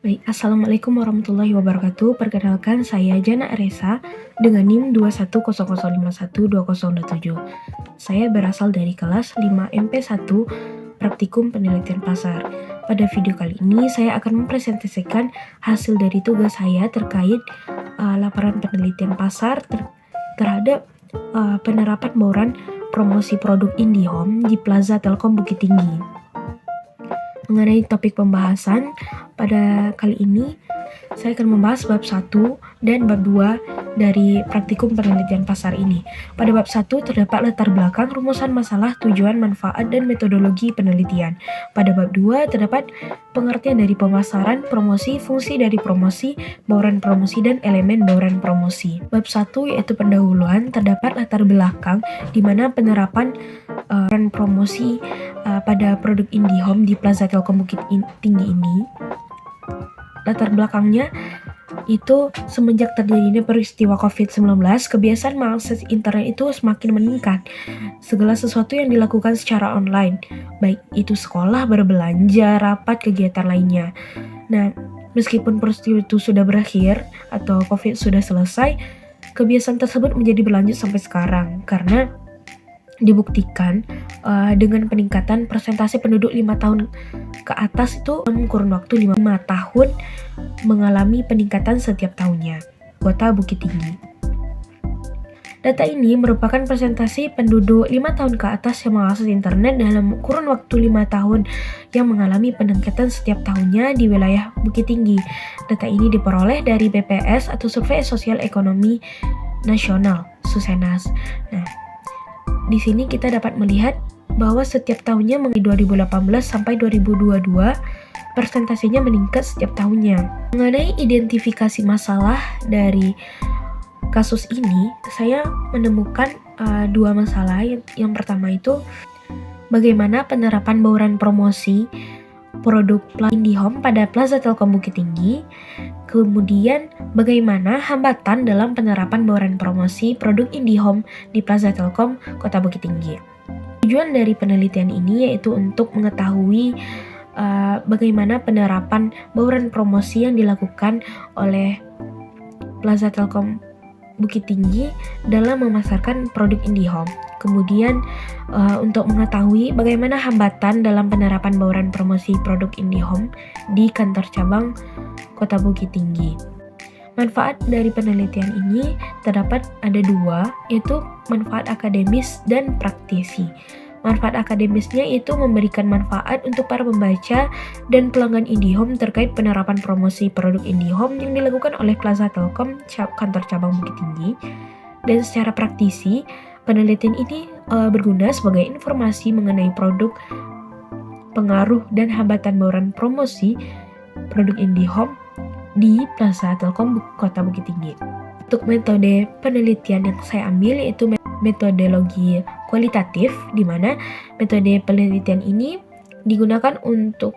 Baik, Assalamualaikum warahmatullahi wabarakatuh. Perkenalkan, saya Jana Aresa dengan NIM 2100512027. Saya berasal dari kelas 5 MP1 Praktikum Penelitian Pasar. Pada video kali ini, saya akan mempresentasikan hasil dari tugas saya terkait laporan penelitian pasar terhadap penerapan bauran promosi produk IndiHome di Plaza Telkom Bukit Tinggi. Mengenai topik pembahasan, pada kali ini saya akan membahas bab 1 dan bab 2 dari praktikum penelitian pasar ini. Pada bab 1 terdapat latar belakang, rumusan masalah, tujuan, manfaat, dan metodologi penelitian. Pada bab 2 terdapat pengertian dari pemasaran, promosi, fungsi dari promosi, bauran promosi, dan elemen bauran promosi. Bab 1 yaitu pendahuluan, terdapat latar belakang di mana penerapan bauran promosi pada produk IndiHome di Plaza Telkom Bukit Tinggi ini. Latar belakangnya itu semenjak terjadinya peristiwa COVID-19, kebiasaan mengakses internet itu semakin meningkat. Segala sesuatu yang dilakukan secara online, baik itu sekolah, berbelanja, rapat, kegiatan lainnya. Nah, meskipun peristiwa itu sudah berakhir atau COVID sudah selesai, kebiasaan tersebut menjadi berlanjut sampai sekarang karena dibuktikan dengan peningkatan persentase penduduk 5 tahun ke atas itu dalam kurun waktu 5 tahun mengalami peningkatan setiap tahunnya. Kota Bukit Tinggi. Data ini merupakan presentasi penduduk 5 tahun ke atas yang mengakses internet dalam kurun waktu 5 tahun yang mengalami peningkatan setiap tahunnya di wilayah Bukit Tinggi. Data ini diperoleh dari BPS atau Survei Sosial Ekonomi Nasional, Susenas. Nah, di sini kita dapat melihat bahwa setiap tahunnya dari 2018 sampai 2022 persentasenya meningkat setiap tahunnya. Mengenai identifikasi masalah dari kasus ini, saya menemukan dua masalah. Yang pertama itu bagaimana penerapan bauran promosi produk IndiHome pada Plaza Telkom Bukit Tinggi. Kemudian bagaimana hambatan dalam penerapan bauran promosi produk IndiHome di Plaza Telkom Kota Bukit Tinggi. Tujuan dari penelitian ini yaitu untuk mengetahui bagaimana penerapan bauran promosi yang dilakukan oleh Plaza Telkom Bukit Tinggi dalam memasarkan produk IndiHome. Kemudian untuk mengetahui bagaimana hambatan dalam penerapan bauran promosi produk IndiHome di kantor cabang Kota Bukit Tinggi. Manfaat dari penelitian ini terdapat ada dua, yaitu manfaat akademis dan praktisi. Manfaat akademisnya itu memberikan manfaat untuk para pembaca dan pelanggan IndiHome terkait penerapan promosi produk IndiHome yang dilakukan oleh Plaza Telkom kantor cabang Bukit Tinggi. Dan secara praktisi, penelitian ini berguna sebagai informasi mengenai produk, pengaruh, dan hambatan bauran promosi produk IndiHome di Plaza Telkom Kota Bukit Tinggi. Untuk metode penelitian yang saya ambil yaitu metodologi kualitatif, di mana metode penelitian ini digunakan untuk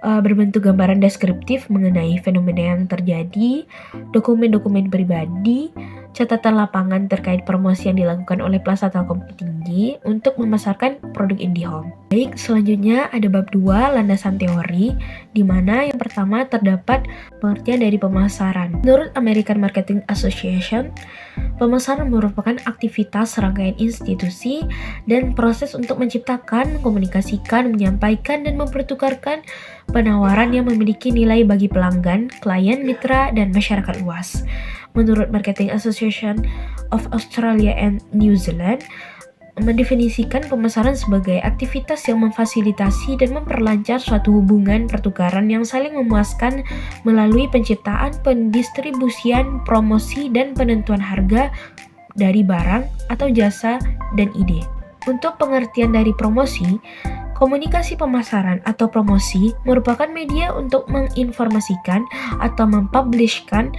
berbentuk gambaran deskriptif mengenai fenomena yang terjadi, dokumen-dokumen pribadi, catatan lapangan terkait promosi yang dilakukan oleh Plaza Telkom Bukit Tinggi untuk memasarkan produk IndiHome. Baik, selanjutnya ada bab 2, landasan teori, di mana yang pertama terdapat pengertian dari pemasaran. Menurut American Marketing Association, pemasaran merupakan aktivitas serangkaian institusi dan proses untuk menciptakan, mengkomunikasikan, menyampaikan, dan mempertukarkan penawaran yang memiliki nilai bagi pelanggan, klien, mitra, dan masyarakat luas. Menurut Marketing Association of Australia and New Zealand, mendefinisikan pemasaran sebagai aktivitas yang memfasilitasi dan memperlancar suatu hubungan pertukaran yang saling memuaskan melalui penciptaan, pendistribusian, promosi, dan penentuan harga dari barang atau jasa dan ide. Untuk pengertian dari promosi, komunikasi pemasaran atau promosi merupakan media untuk menginformasikan atau mempublishkan,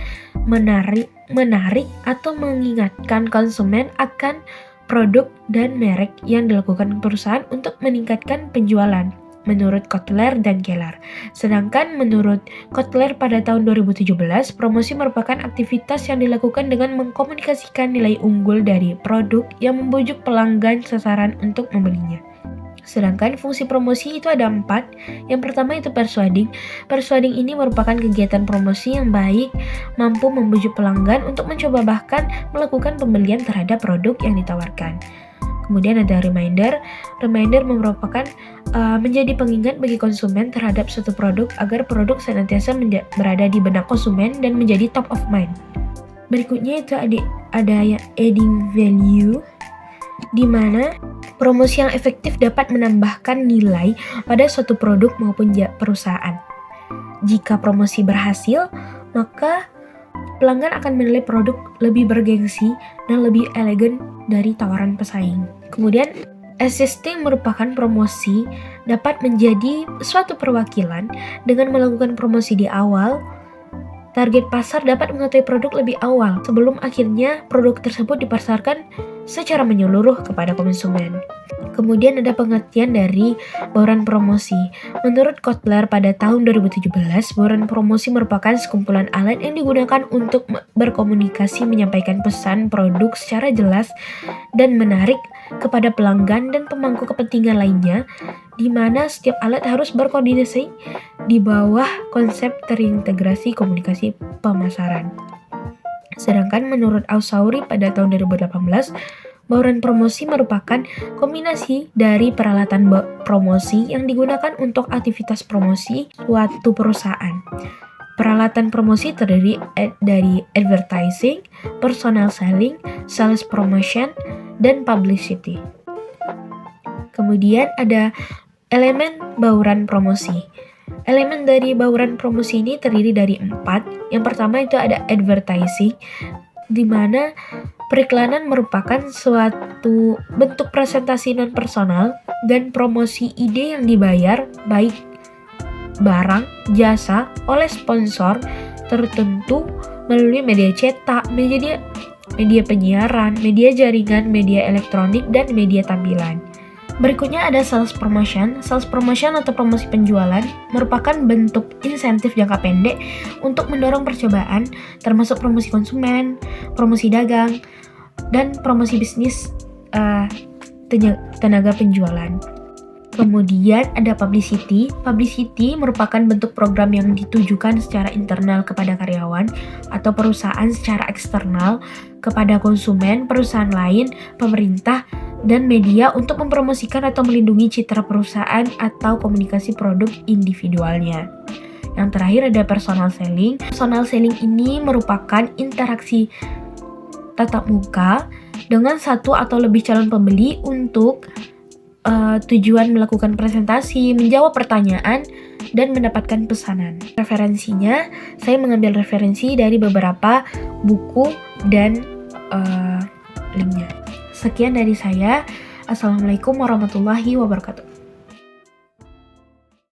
menarik atau mengingatkan konsumen akan produk dan merek yang dilakukan perusahaan untuk meningkatkan penjualan, menurut Kotler dan Keller. Sedangkan menurut Kotler pada tahun 2017, promosi merupakan aktivitas yang dilakukan dengan mengkomunikasikan nilai unggul dari produk yang membujuk pelanggan sasaran untuk membelinya. Sedangkan fungsi promosi itu ada 4. Yang pertama itu persuading. Persuading ini merupakan kegiatan promosi yang baik, mampu membujuk pelanggan untuk mencoba bahkan melakukan pembelian terhadap produk yang ditawarkan. Kemudian ada reminder. Reminder merupakan menjadi pengingat bagi konsumen terhadap suatu produk agar produk senantiasa berada di benak konsumen dan menjadi top of mind. Berikutnya itu ada yang adding value, di mana promosi yang efektif dapat menambahkan nilai pada suatu produk maupun perusahaan. Jika promosi berhasil, maka pelanggan akan menilai produk lebih bergengsi dan lebih elegan dari tawaran pesaing. Kemudian, assisting merupakan promosi dapat menjadi suatu perwakilan dengan melakukan promosi di awal. Target pasar dapat mengetahui produk lebih awal sebelum akhirnya produk tersebut dipasarkan secara menyeluruh kepada konsumen. Kemudian ada pengertian dari bauran promosi. Menurut Kotler pada tahun 2017, bauran promosi merupakan sekumpulan alat yang digunakan untuk berkomunikasi, menyampaikan pesan produk secara jelas dan menarik kepada pelanggan dan pemangku kepentingan lainnya, di mana setiap alat harus berkoordinasi di bawah konsep terintegrasi komunikasi pemasaran. Sedangkan menurut Ausauri pada tahun 2018, bauran promosi merupakan kombinasi dari peralatan promosi yang digunakan untuk aktivitas promosi suatu perusahaan. Peralatan promosi terdiri dari advertising, personal selling, sales promotion, dan publicity. Kemudian ada elemen bauran promosi. Elemen dari bauran promosi ini terdiri dari 4. Yang pertama itu ada advertising, di mana periklanan merupakan suatu bentuk presentasi non-personal dan promosi ide yang dibayar baik barang, jasa oleh sponsor tertentu melalui media cetak, media penyiaran, media jaringan, media elektronik, dan media tampilan. Berikutnya ada sales promotion. Sales promotion atau promosi penjualan merupakan bentuk insentif jangka pendek untuk mendorong percobaan, termasuk promosi konsumen, promosi dagang, dan promosi bisnis tenaga penjualan. Kemudian ada publicity. Publicity merupakan bentuk program yang ditujukan secara internal kepada karyawan atau perusahaan secara eksternal kepada konsumen, perusahaan lain, pemerintah, dan media untuk mempromosikan atau melindungi citra perusahaan atau komunikasi produk individualnya. Yang terakhir ada personal selling. Personal selling ini merupakan interaksi tatap muka dengan satu atau lebih calon pembeli untuk tujuan melakukan presentasi, menjawab pertanyaan, dan mendapatkan pesanan. Referensinya, saya mengambil referensi dari beberapa buku dan linknya. Sekian dari saya. Assalamualaikum warahmatullahi wabarakatuh.